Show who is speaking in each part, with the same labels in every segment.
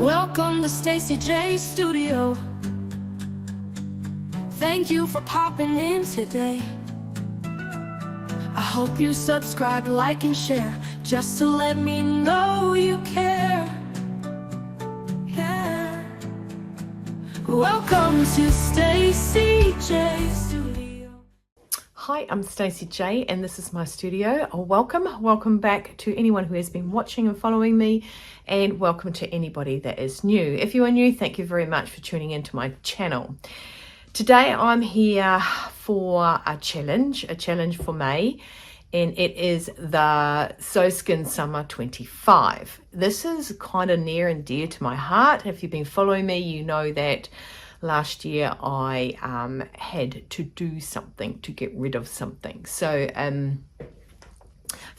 Speaker 1: Welcome to Stacey J Studio. Thank you for popping in today. I hope you subscribe, like, and share, just to let me know you care. Yeah. Welcome to Stacey J Studio.
Speaker 2: Hi, I'm Stacey J and this is my studio. Welcome back to anyone who has been watching and following me, and welcome to anybody that is new. If you are new, thank you very much for tuning into my channel. Today I'm here for a challenge for May, and it is the So Skin Summer 25. This is kind of near and dear to my heart. If you've been following me, you know that last year I had to do something to get rid of something. So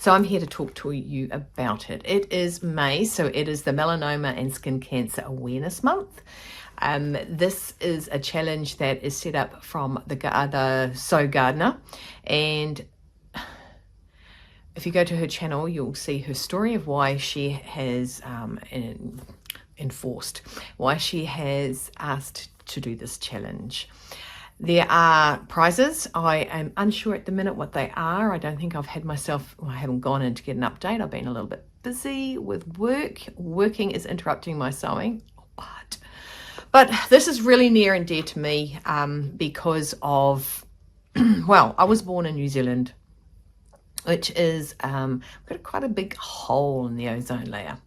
Speaker 2: I'm here to talk to you about it. It is May, so it is the Melanoma and Skin Cancer Awareness Month. This is a challenge that is set up from the So Gardener, and if you go to her channel, you'll see her story of why she has why she has asked to do this challenge. There are prizes. I am unsure at the minute what they are. I don't think I haven't gone in to get an update. I've been a little bit busy with work. Working is interrupting my sewing. But this is really near and dear to me because of, well, I was born in New Zealand, which is got quite a big hole in the ozone layer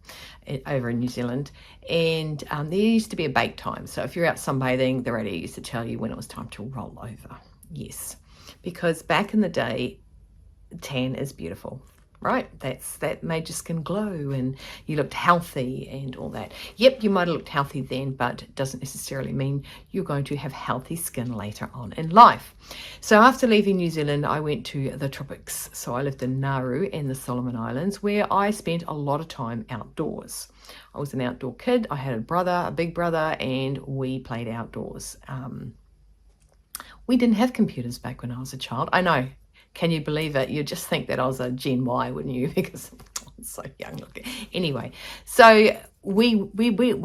Speaker 2: over in New Zealand, and there used to be a bake time. So if you're out sunbathing, the radio used to tell you when it was time to roll over. Yes, because back in the day, tan is beautiful, right? That made your skin glow and you looked healthy and all that. Yep, you might have looked healthy then, but it doesn't necessarily mean you're going to have healthy skin later on in life. So after leaving New Zealand, I went to the tropics. So I lived in Nauru and the Solomon Islands, where I spent a lot of time outdoors. I was an outdoor kid. I had a big brother, and we played outdoors. We didn't have computers back when I was a child. I know. Can you believe it? You'd just think that I was a Gen Y, wouldn't you? Because I'm so young looking. Anyway, so we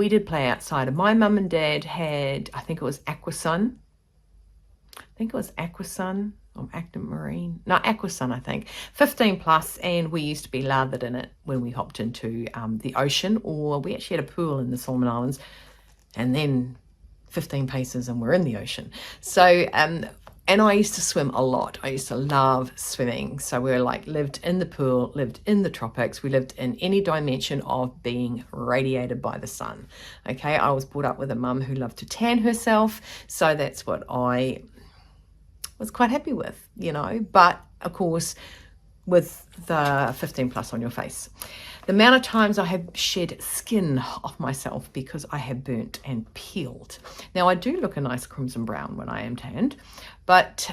Speaker 2: did play outside. And my mum and dad had, I think it was Aquasun. Or Active Marine. No, Aquasun, I think. 15 plus, and we used to be lathered in it when we hopped into the ocean, or we actually had a pool in the Solomon Islands, and then 15 paces and we're in the ocean. So, and I used to swim a lot. I used to love swimming. So we lived in the pool, lived in the tropics. We lived in any dimension of being radiated by the sun. Okay, I was brought up with a mum who loved to tan herself. So that's what I was quite happy with, But of course, with the 15 plus on your face. The amount of times I have shed skin off myself because I have burnt and peeled. Now, I do look a nice crimson brown when I am tanned, but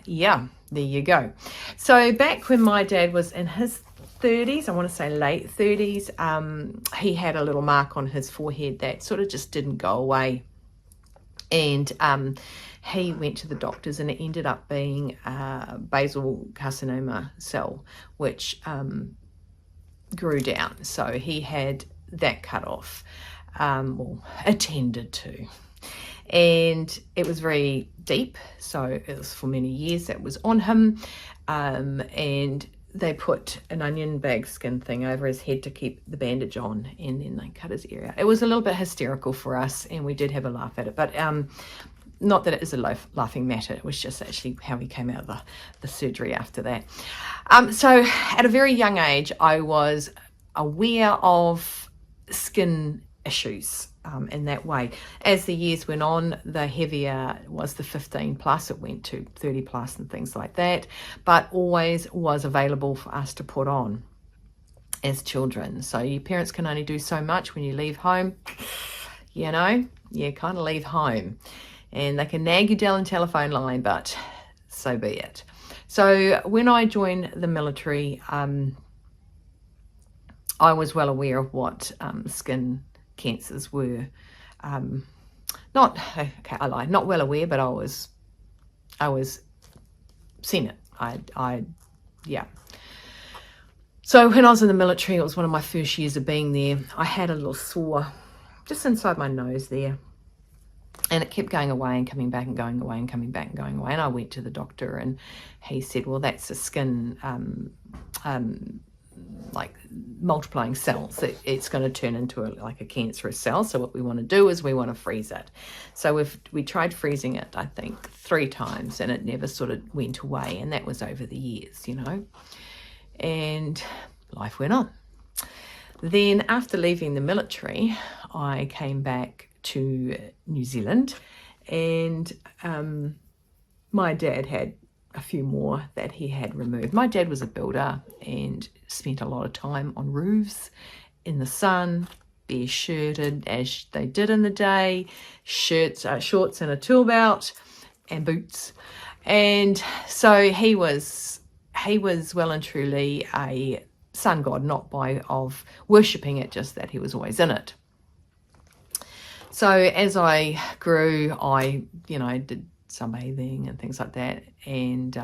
Speaker 2: yeah, there you go. So back when my dad was in his 30s, I want to say late 30s, he had a little mark on his forehead that sort of just didn't go away. And he went to the doctors, and it ended up being a basal carcinoma cell, which grew down. So he had that cut off, or attended to. And it was very deep, so it was for many years that was on him. And they put an onion bag skin thing over his head to keep the bandage on, and then they cut his ear out. It was a little bit hysterical for us, and we did have a laugh at it, but not that it is a laughing matter. It was just actually how he came out of the surgery after that. So at a very young age, I was aware of skin issues in that way. As the years went on, the heavier was the 15 plus. It went to 30 plus and things like that, but always was available for us to put on as children. So your parents can only do so much when you leave home. You kind of leave home. And they can nag you down the telephone line, but so be it. So when I joined the military, I was well aware of what skin cancers were. Not well aware, but I was seen it. Yeah. So when I was in the military, it was one of my first years of being there. I had a little sore just inside my nose there. And it kept going away and coming back and going away and coming back and going away. And I went to the doctor and he said, well, that's a skin like multiplying cells. It's going to turn into like a cancerous cell. So what we want to do is we want to freeze it. So we tried freezing it, I think, 3 times, and it never sort of went away. And that was over the years, you know. And life went on. Then after leaving the military, I came back to New Zealand, and my dad had a few more that he had removed. My dad was a builder and spent a lot of time on roofs in the sun, bare shirted as they did in the day, shorts and a tool belt and boots. And so he was well and truly a sun god, not by of worshipping it, just that he was always in it. So as I grew, I did sunbathing and things like that, and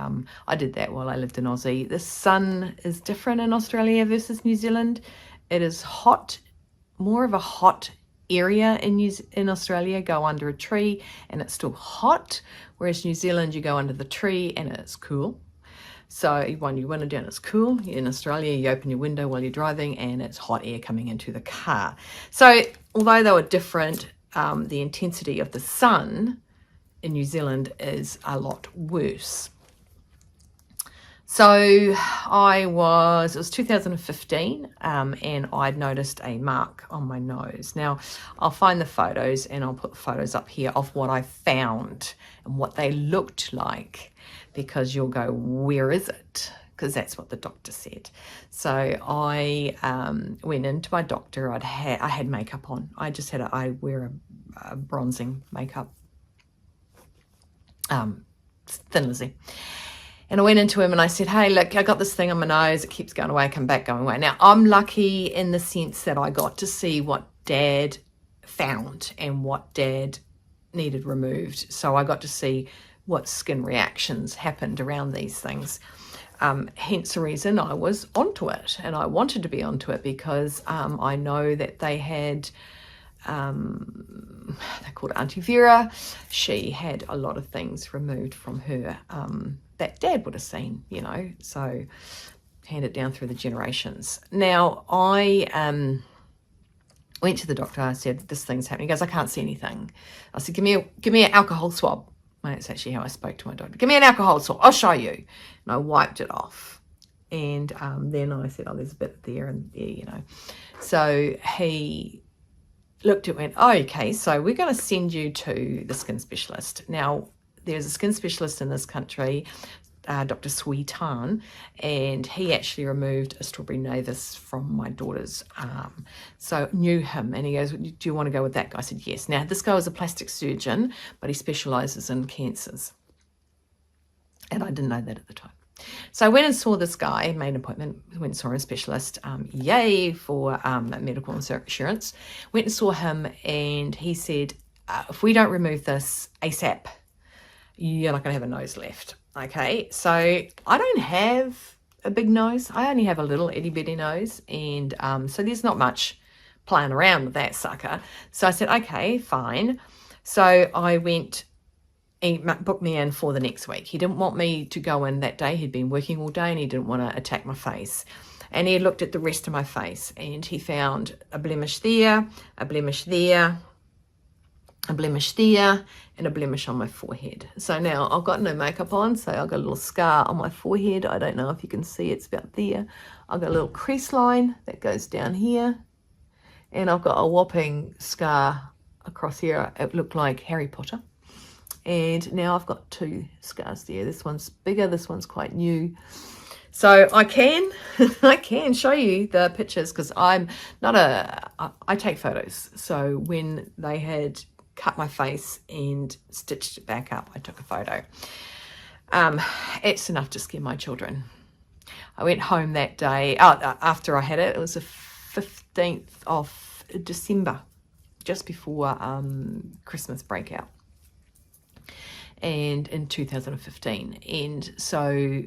Speaker 2: I did that while I lived in Aussie. The sun is different in Australia versus New Zealand. It is hot, more of a hot area in Australia. Go under a tree and it's still hot, whereas New Zealand, you go under the tree and it's cool. So when you window down, it's cool. In Australia, you open your window while you're driving and it's hot air coming into the car. So although they were different, the intensity of the sun in New Zealand is a lot worse. So it was 2015, and I'd noticed a mark on my nose. Now, I'll find the photos and I'll put photos up here of what I found and what they looked like, because you'll go, where is it? Because that's what the doctor said. So I went into my doctor. I had makeup on. I wear a bronzing makeup, Thin Lizzy. And I went into him and I said, hey, look, I got this thing on my nose. It keeps going away, come back, going away. Now, I'm lucky in the sense that I got to see what Dad found and what Dad needed removed. So I got to see what skin reactions happened around these things. Hence the reason I was onto it, and I wanted to be onto it because I know that they had, they called Auntie Vera. She had a lot of things removed from her that Dad would have seen, you know, so handed down through the generations. Now, I went to the doctor. I said, this thing's happening. He goes, I can't see anything. I said, give me an alcohol swab. That's actually how I spoke to my doctor. Give me an alcohol swab. I'll show you. And I wiped it off. And then I said, oh, there's a bit there and there, you know. So he looked at it, went, oh, okay, so we're going to send you to the skin specialist. Now, there's a skin specialist in this country, Dr. Sui Tan, and he actually removed a strawberry nevus from my daughter's arm. So I knew him, and he goes, do you want to go with that guy? I said, yes. Now, this guy was a plastic surgeon, but he specialises in cancers. And I didn't know that at the time. So I went and saw this guy, made an appointment, went and saw a specialist, yay for medical insurance. Went and saw him, and he said, if we don't remove this ASAP, you're not going to have a nose left. Okay, so I don't have a big nose. I only have a little itty-bitty nose, and so there's not much playing around with that sucker. So I said, okay, fine. So I went, he booked me in for the next week. He didn't want me to go in that day. He'd been working all day, and he didn't want to attack my face. And he looked at the rest of my face, and he found a blemish there, a blemish there, a blemish there, and a blemish on my forehead. So now I've got no makeup on, so I've got a little scar on my forehead. I don't know if you can see, it's about there. I've got a little crease line that goes down here, and I've got a whopping scar across here. It looked like Harry Potter. And now I've got 2 scars there. This one's bigger, this one's quite new. So I can show you the pictures, because I take photos. So when they had cut my face and stitched it back up, I took a photo. It's enough to scare my children. I went home that day, after I had it. It was the 15th of December, just before Christmas breakout, and in 2015. And so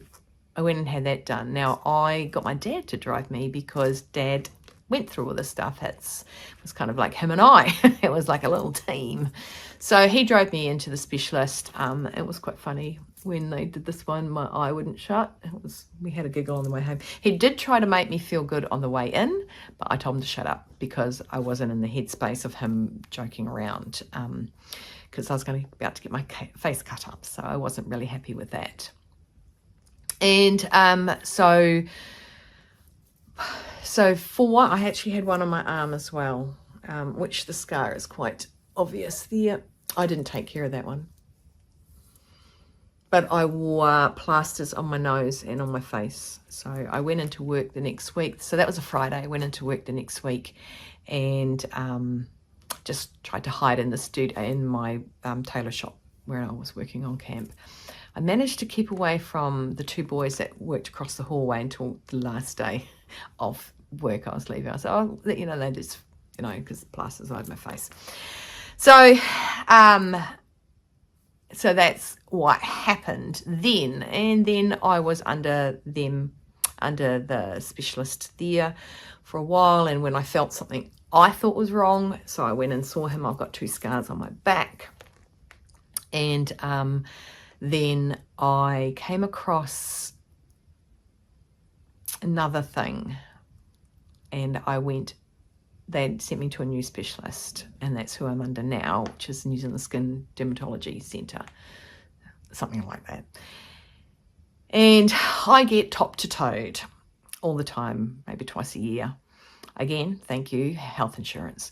Speaker 2: I went and had that done. Now, I got my dad to drive me because Dad went through all this stuff. It was kind of like him and I. It was like a little team. So he drove me into the specialist. It was quite funny when they did this one. My eye wouldn't shut. We had a giggle on the way home. He did try to make me feel good on the way in, but I told him to shut up because I wasn't in the headspace of him joking around. Because I was about to get my face cut up, so I wasn't really happy with that. And so I actually had one on my arm as well, which the scar is quite obvious there. I didn't take care of that one. But I wore plasters on my nose and on my face. So I went into work the next week. So that was a Friday. I went into work the next week and just tried to hide in the studio, in my tailor shop where I was working on camp. I managed to keep away from the two boys that worked across the hallway until the last day of work I was leaving. I said, oh, you know, they just, you know, because plasters over my face. So, so that's what happened then. And then I was under the specialist there for a while. And when I felt something I thought was wrong, so I went and saw him. I've got 2 scars on my back. And then I came across another thing, and they sent me to a new specialist, and that's who I'm under now, which is New Zealand Skin Dermatology Centre, something like that. And I get top to toed all the time, maybe twice a year. Again, thank you, health insurance.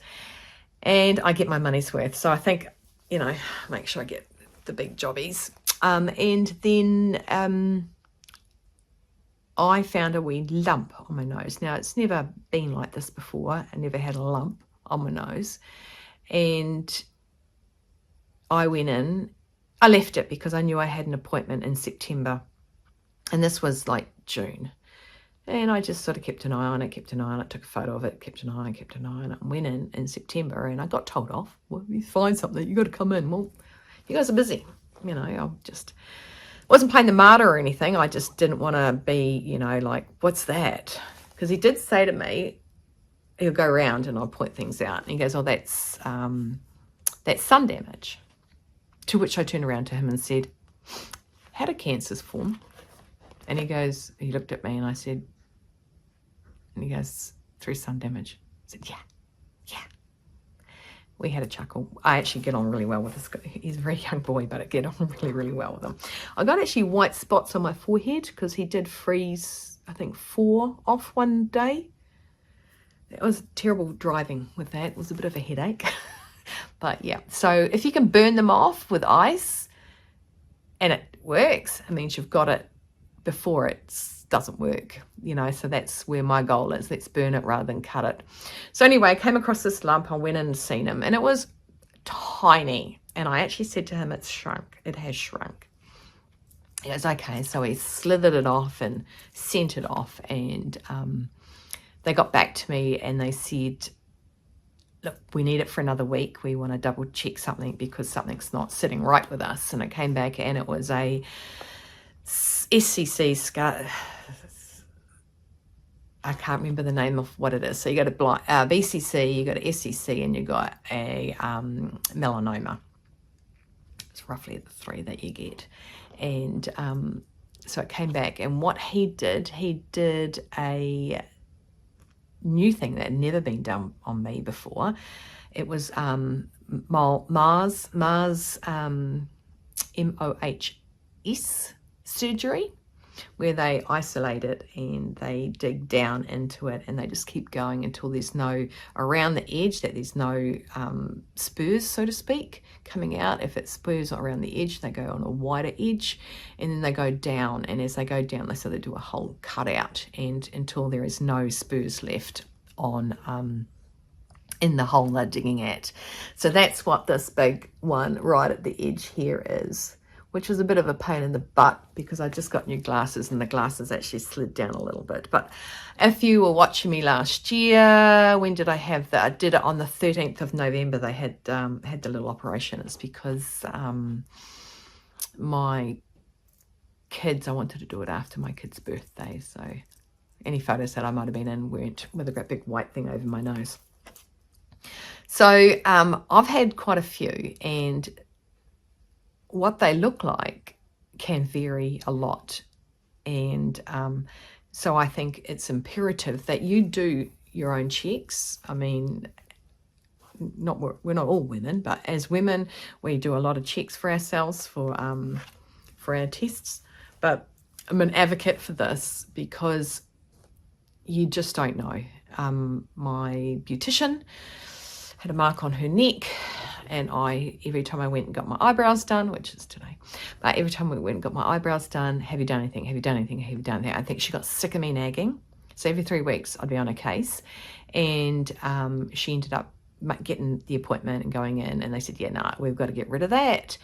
Speaker 2: And I get my money's worth. So I think, you know, make sure I get the big jobbies. And then I found a wee lump on my nose. Now, it's never been like this before. I never had a lump on my nose. And I went in. I left it because I knew I had an appointment in September. And this was like June. And I just sort of kept an eye on it, took a photo of it, kept an eye on it, and went in September. And I got told off. Well, if you find something, you got to come in. Well, you guys are busy. You know, I just wasn't playing the martyr or anything. I just didn't want to be, you know, like, what's that? Because he did say to me, he'll go around and I'll point things out. And he goes, oh, that's sun damage. To which I turned around to him and said, how do cancers form? And he looked at me and I said, and he goes, through sun damage. I said, yeah. We had a chuckle. I actually get on really well with this guy. He's a very young boy, but I get on really, really well with him. I got actually white spots on my forehead because he did freeze, I think, 4 off one day. It was terrible driving with that. It was a bit of a headache. But yeah, so if you can burn them off with ice and it works, it means you've got it before it doesn't work, you know, so that's where my goal is. Let's burn it rather than cut it. So anyway, I came across this lump. I went in and seen him, and it was tiny. And I actually said to him, it's shrunk. It has shrunk. He goes, okay. So he slithered it off and sent it off. And they got back to me and they said, look, we need it for another week. We want to double check something because something's not sitting right with us. And it came back and it was a SCC scar. I can't remember the name of what it is. So you got a BCC, you got an SCC, and you got a melanoma. It's roughly the 3 that you get. And so it came back, and what he did a new thing that had never been done on me before. It was Mars MOHS surgery, where they isolate it and they dig down into it and they just keep going until there's no, around the edge, that there's no spurs, so to speak, coming out. If it's spurs around the edge, they go on a wider edge, and then they go down, and as they go down, they do a whole cutout, and until there is no spurs left on in the hole they're digging at. So that's what this big one right at the edge here is, which was a bit of a pain in the butt because I just got new glasses and the glasses actually slid down a little bit. But if you were watching me last year, when did I have that? I did it on the 13th of November. They had the little operation. It's because my kids, I wanted to do it after my kid's birthday. So Any photos that I might have been in weren't with a great big white thing over my nose. So I've had quite a few, and what they look like can vary a lot. And so I think it's imperative that you do your own checks. I mean, we're not all women, but as women, we do a lot of checks for ourselves for our tests. But I'm an advocate for this because you just don't know. My beautician had a mark on her neck, and every time I went and got my eyebrows done, which is today, but every time we went and got my eyebrows done, have you done anything? Have you done anything? Have you done anything? I think she got sick of me nagging. So every 3 weeks I'd be on a case, and she ended up getting the appointment and going in, and they said, yeah, no, we've got to get rid of that.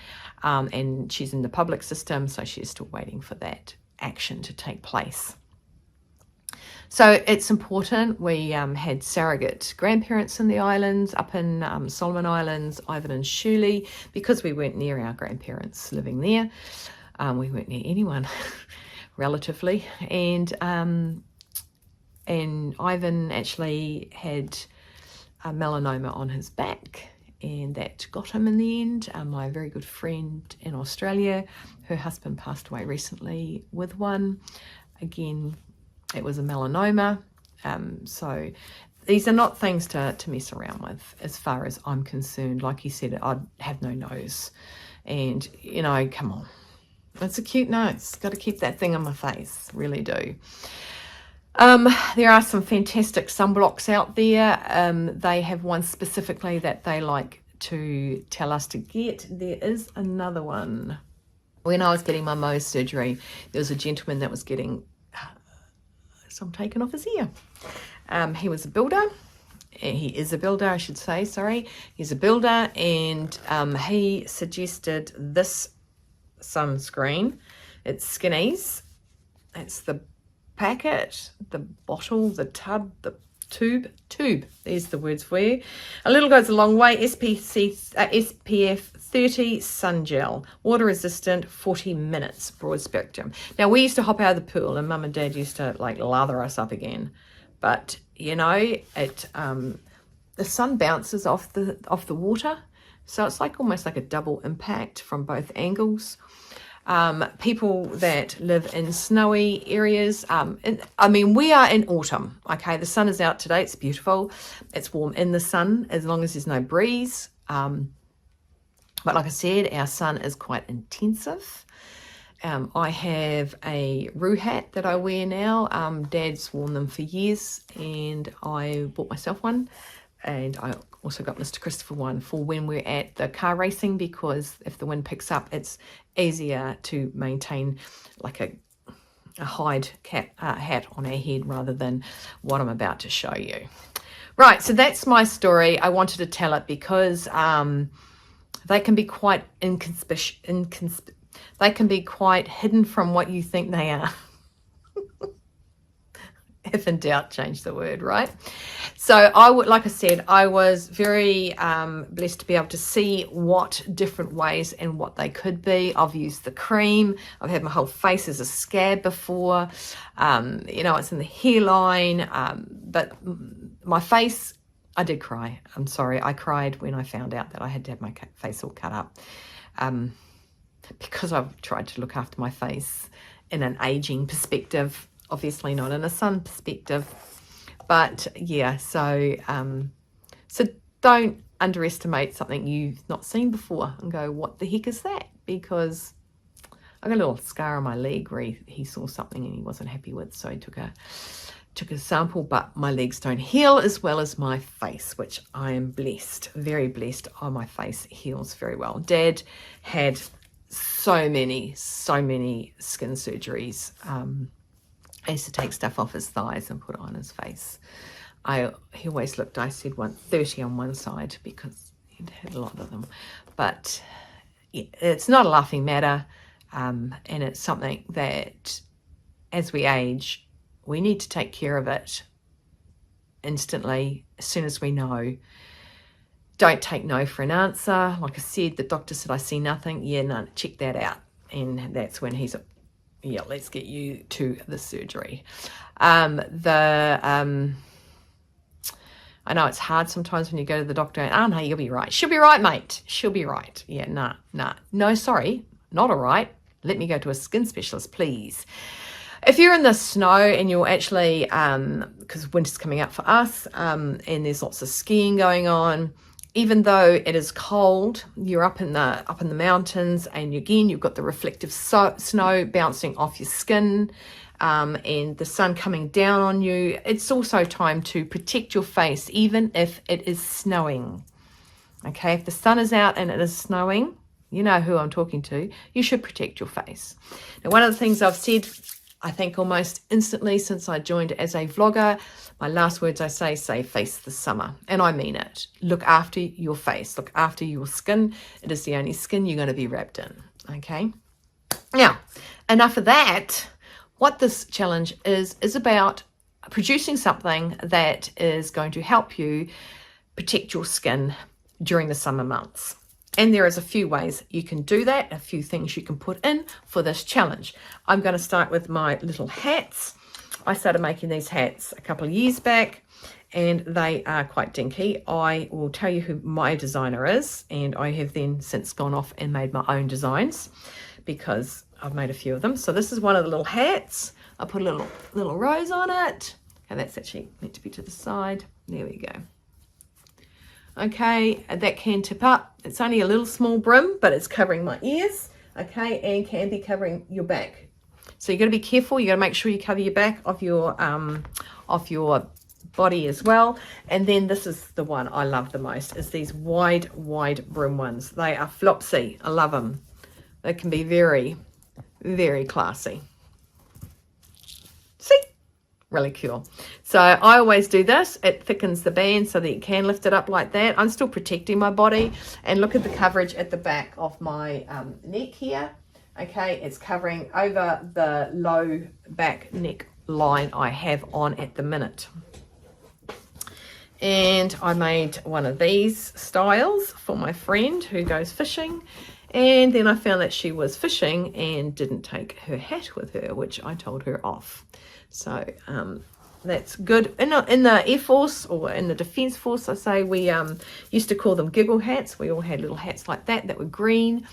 Speaker 2: And she's in the public system, so she's still waiting for that action to take place. So it's important. We had surrogate grandparents in the islands, up in Solomon Islands, Ivan and Shuli, because we weren't near our grandparents living there. We weren't near anyone, relatively. And Ivan actually had a melanoma on his back, and that got him in the end. My very good friend in Australia, her husband passed away recently with one. Again, it was a melanoma. So these are not things to mess around with as far as I'm concerned. Like you said, I'd have no nose. And, you know, come on. It's a cute nose. Got to keep that thing on my face. Really do. There are some fantastic sunblocks out there. They have one specifically that they like to tell us to get. There is another one. When I was getting my Mohs surgery, there was a gentleman that was getting some taken off his ear. He was a builder. He is a builder, I should say, sorry. He's a builder, and he suggested this sunscreen. It's Skinnies. It's the packet, the bottle, the tub, the tube. There's the words for you. A little goes a long way. SPF 30 sun gel, water resistant, 40 minutes, broad spectrum. Now, we used to hop out of the pool, and Mum and Dad used to like lather us up again. But you know, it the sun bounces off the water, so it's like almost like a double impact from both angles. People that live in snowy areas, I mean, we are in autumn, okay? The sun is out today. It's beautiful. It's warm in the sun as long as there's no breeze. But like I said, our sun is quite intensive. I have a thru hat that I wear now. Dad's worn them for years, and I bought myself one. And I also got Mr. Christopher one for when we're at the car racing, because if the wind picks up, it's easier to maintain like a hide hat on our head rather than what I'm about to show you. Right, so that's my story. I wanted to tell it because they can be quite they can be quite hidden from what you think they are. If in doubt, change the word, right? So like I said, I was very blessed to be able to see what different ways and what they could be. I've used the cream. I've had my whole face as a scab before. You know, it's in the hairline. But my face, I did cry. I'm sorry. I cried when I found out that I had to have my face all cut up. Because I've tried to look after my face in an aging perspective. Obviously not in a sun perspective, but yeah, so don't underestimate something you've not seen before and go, what the heck is that? Because I got a little scar on my leg where he saw something and he wasn't happy with, so he took a sample, but my legs don't heal as well as my face, which I am blessed, very blessed. Oh, my face heals very well. Dad had so many skin surgeries. I used to take stuff off his thighs and put it on his face. He always looked, I said 30 on one side because he'd had a lot of them. But it's not a laughing matter, and it's something that as we age, we need to take care of it instantly as soon as we know. Don't take no for an answer. Like I said, the doctor said, I see nothing. Yeah, no, check that out. And that's when he's Yeah, let's get you to the surgery. I know it's hard sometimes when you go to the doctor and, oh, no, you'll be right. She'll be right, mate. She'll be right. Yeah, nah. No, sorry, not all right. Let me go to a skin specialist, please. If you're in the snow and you're actually, because winter's coming up for us, and there's lots of skiing going on, even though it is cold, you're up in the mountains, and again you've got the reflective snow bouncing off your skin, and the sun coming down on you. It's also time to protect your face, even if it is snowing. Okay, if the sun is out and it is snowing, you know who I'm talking to. You should protect your face. Now, one of the things I've said, I think almost instantly since I joined as a vlogger, my last words I say face the summer. And I mean it. Look after your face. Look after your skin. It is the only skin you're going to be wrapped in. Okay? Now, enough of that. What this challenge is about producing something that is going to help you protect your skin during the summer months. And there is a few ways you can do that, a few things you can put in for this challenge. I'm going to start with my little hats. I started making these hats a couple of years back, and they are quite dinky. I will tell you who my designer is, and I have then since gone off and made my own designs because I've made a few of them. So this is one of the little hats. I put a little rose on it. And that's actually meant to be to the side. There we go. Okay, that can tip up. It's only a little small brim, but it's covering my ears, okay, and can be covering your back. So you've got to be careful. You've got to make sure you cover your back of your body as well. And then this is the one I love the most, is these wide brim ones. They are flopsy. I love them. They can be very, very classy. See? Really cool. So I always do this. It thickens the band so that you can lift it up like that. I'm still protecting my body, and look at the coverage at the back of my neck here. Okay, it's covering over the low back neck line I have on at the minute. And I made one of these styles for my friend who goes fishing, and then I found that she was fishing and didn't take her hat with her, which I told her off. So that's good. In the Air Force or in the Defence Force, I say, we used to call them giggle hats. We all had little hats like that were green.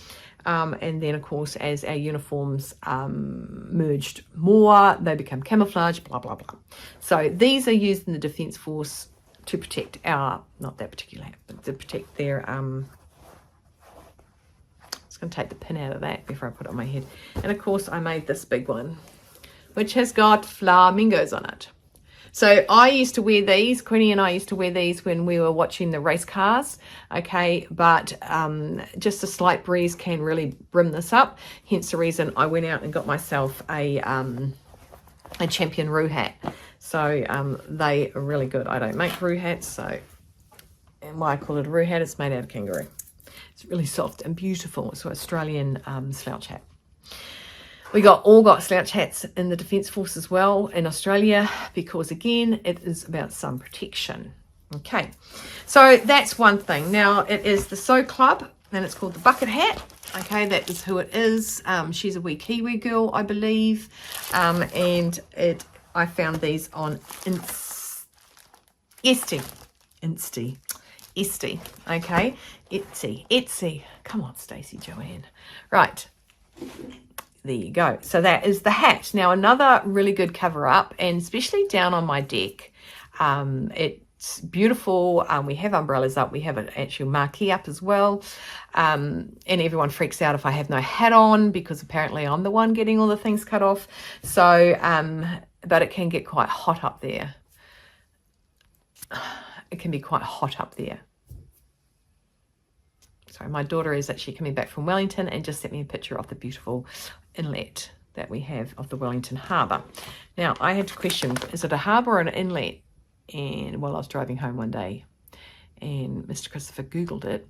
Speaker 2: And then, of course, as our uniforms merged more, they become camouflage, blah, blah, blah. So these are used in the Defence Force to protect our, not that particular hat, but to protect their, I'm just going to take the pin out of that before I put it on my head. And, of course, I made this big one, which has got flamingos on it. So I used to wear these, Queenie and I used to wear these when we were watching the race cars, okay, but just a slight breeze can really brim this up, hence the reason I went out and got myself a champion roo hat. So they are really good. I don't make roo hats, so, and why I call it a roo hat, it's made out of kangaroo. It's really soft and beautiful. It's an Australian slouch hat. We all got slouch hats in the Defence Force as well in Australia, because again, it is about sun protection. Okay, so that's one thing. Now it is the Sew Club, and it's called the bucket hat. Okay, that is who it is. She's a wee Kiwi girl, I believe, and I found these on Etsy. Okay, Etsy. Come on, Stacey Joanne. Right. There you go. So that is the hat. Now, another really good cover up, and especially down on my deck. It's beautiful. We have umbrellas up. We have an actual marquee up as well. And everyone freaks out if I have no hat on, because apparently I'm the one getting all the things cut off. So, but it can get quite hot up there. It can be quite hot up there. Sorry, my daughter is actually coming back from Wellington and just sent me a picture of the beautiful inlet that we have of the Wellington Harbour. Now, I had to question, is it a harbour or an inlet? And while I was driving home one day, and Mr. Christopher Googled it,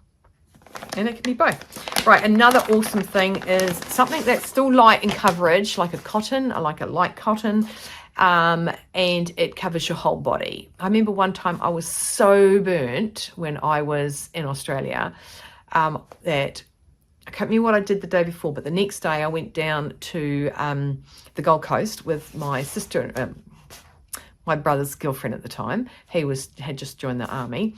Speaker 2: and it can be both. Right, another awesome thing is something that's still light in coverage, like a cotton, or like a light cotton, and it covers your whole body. I remember one time I was so burnt when I was in Australia, that I can't remember what I did the day before, but the next day I went down to the Gold Coast with my sister, my brother's girlfriend at the time. He had just joined the army.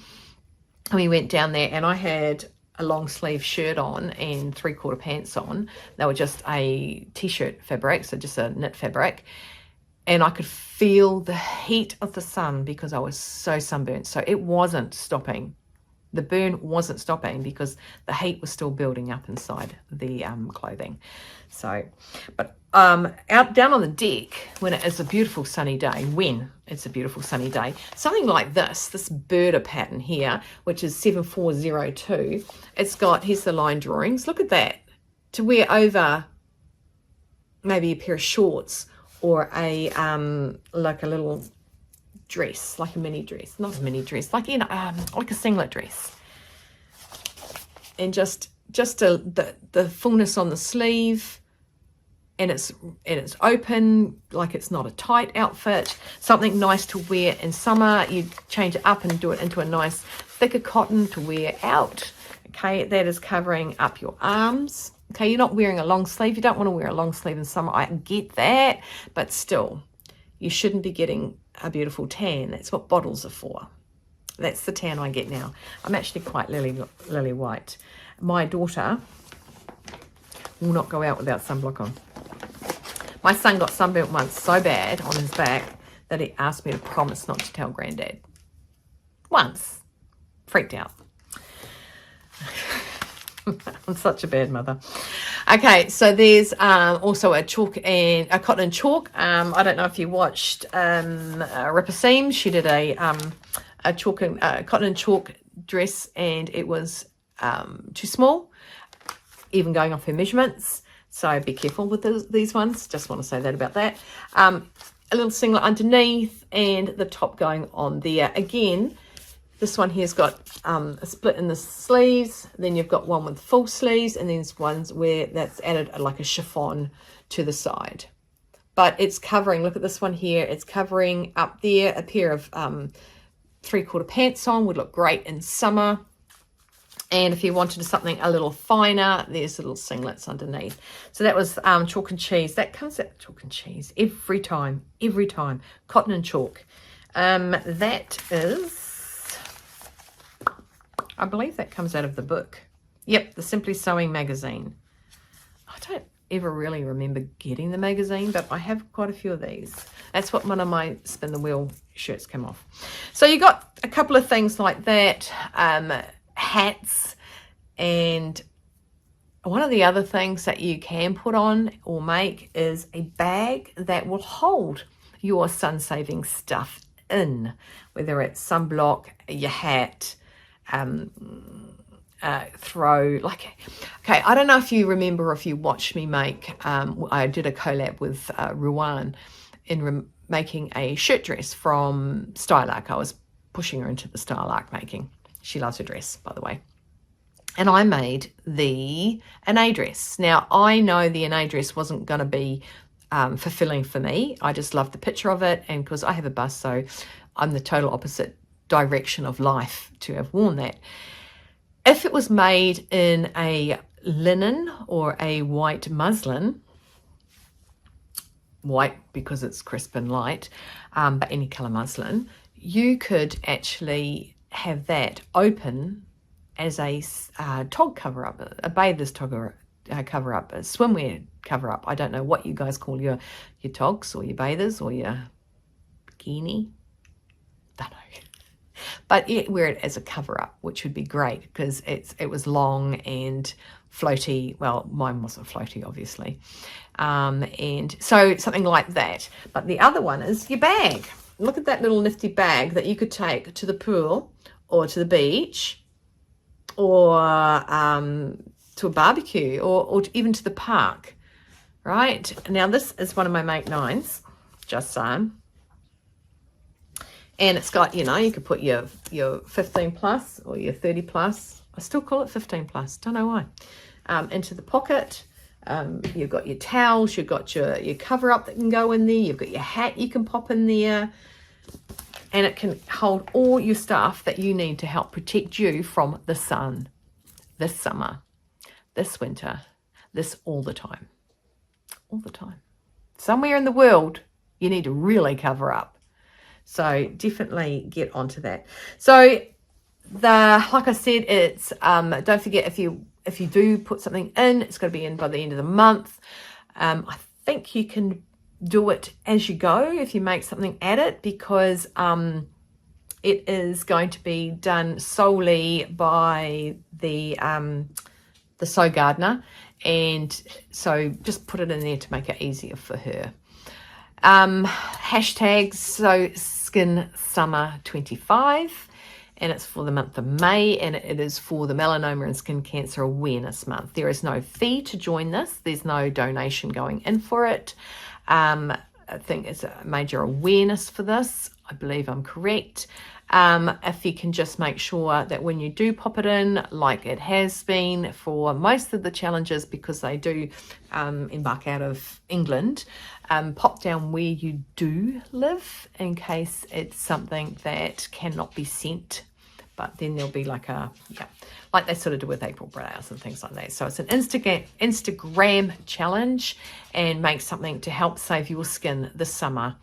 Speaker 2: And we went down there and I had a long sleeve shirt on and 3/4 pants on. They were just a t-shirt fabric, so just a knit fabric. And I could feel the heat of the sun because I was so sunburnt. So it wasn't stopping. The burn wasn't stopping because the heat was still building up inside the clothing. So, but out down on the deck, when it's a beautiful sunny day, something like this burda pattern here, which is 7402, it's got, here's the line drawings. Look at that. To wear over maybe a pair of shorts or a like a little dress, like a mini dress, not a mini dress, like, you know, like a singlet dress, and just the fullness on the sleeve, and it's open, like it's not a tight outfit, something nice to wear in summer. You change it up and do it into a nice thicker cotton to wear out. Okay, that is covering up your arms. Okay, you're not wearing a long sleeve. You don't want to wear a long sleeve in summer. I get that, but still, you shouldn't be getting a beautiful tan. That's what bottles are for. That's the tan I get now. I'm actually quite lily white. My daughter will not go out without sunblock on. My son got sunburnt once so bad on his back that he asked me to promise not to tell Granddad. Once. Freaked out. I'm such a bad mother. Okay, so there's also a chalk and a cotton and chalk. I don't know if you watched Ripper Seams. She did a chalk and cotton and chalk dress, and it was too small, even going off her measurements. So be careful with these ones. Just want to say that about that. A little singlet underneath, and the top going on there. Again, this one here's got a split in the sleeves. Then you've got one with full sleeves, and then there's ones where that's added like a chiffon to the side. But it's covering, look at this one here, it's covering up there. A pair of 3/4 pants on would look great in summer. And if you wanted something a little finer, there's little singlets underneath. So that was chalk and cheese. That comes out chalk and cheese every time. Cotton and chalk. That is, I believe that comes out of the book. Yep, the Simply Sewing magazine. I don't ever really remember getting the magazine, but I have quite a few of these. That's what one of my spin the wheel shirts came off. So you got a couple of things like that, hats, and one of the other things that you can put on or make is a bag that will hold your sun-saving stuff in, whether it's sunblock, your hat, throw, like, okay, I don't know if you remember or if you watched me make, I did a collab with Ruan in making a shirt dress from Stylark. I was pushing her into the Stylark making. She loves her dress, by the way. And I made an A dress. Now, I know the A dress wasn't going to be fulfilling for me. I just loved the picture of it, and because I have a bust, so I'm the total opposite direction of life to have worn that. If it was made in a linen or a white muslin, white because it's crisp and light, but any colour muslin, you could actually have that open as a tog cover-up, a bather's tog cover-up, a swimwear cover-up. I don't know what you guys call your togs or your bathers or your bikini. Don't know. But wear it as a cover-up, which would be great because it was long and floaty. Well, mine wasn't floaty, obviously. And so something like that. But the other one is your bag. Look at that little nifty bag that you could take to the pool or to the beach or to a barbecue or even to the park, right? Now, this is one of my Make 9s, just saying. And it's got, you know, you could put your 15 plus or your 30 plus. I still call it 15 plus, don't know why. Into the pocket. You've got your towels, you've got your cover up that can go in there, you've got your hat you can pop in there, and it can hold all your stuff that you need to help protect you from the sun this summer. this winter, this all the time. All the time. Somewhere in the world, you need to really cover up. So definitely get onto that. So like I said, it's don't forget, if you do put something in, it's got to be in by the end of the month. I think you can do it as you go if you make something at it, because it is going to be done solely by the sew gardener, and so just put it in there to make it easier for her. Hashtags, so Skin Summer 25, and it's for the month of May, and it is for the Melanoma and Skin Cancer Awareness Month. There is no fee to join this. There's no donation going in for it. I think it's a major awareness for this. I believe I'm correct. If you can just make sure that when you do pop it in, like it has been for most of the challenges, because they do embark out of England, pop down where you do live in case it's something that cannot be sent. But then there'll be like like they sort of do with April brows and things like that. So it's an Instagram challenge, and make something to help save your skin this summer.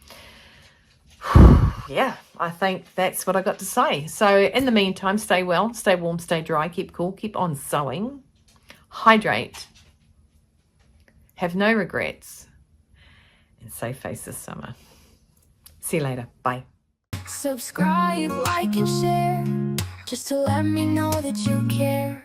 Speaker 2: Yeah, I think that's what I got to say. So in the meantime, stay well, stay warm, stay dry, keep cool, keep on sewing, hydrate, have no regrets, and save face this summer. See you later. Bye.
Speaker 1: Subscribe, like, and share, just to let me know that you care.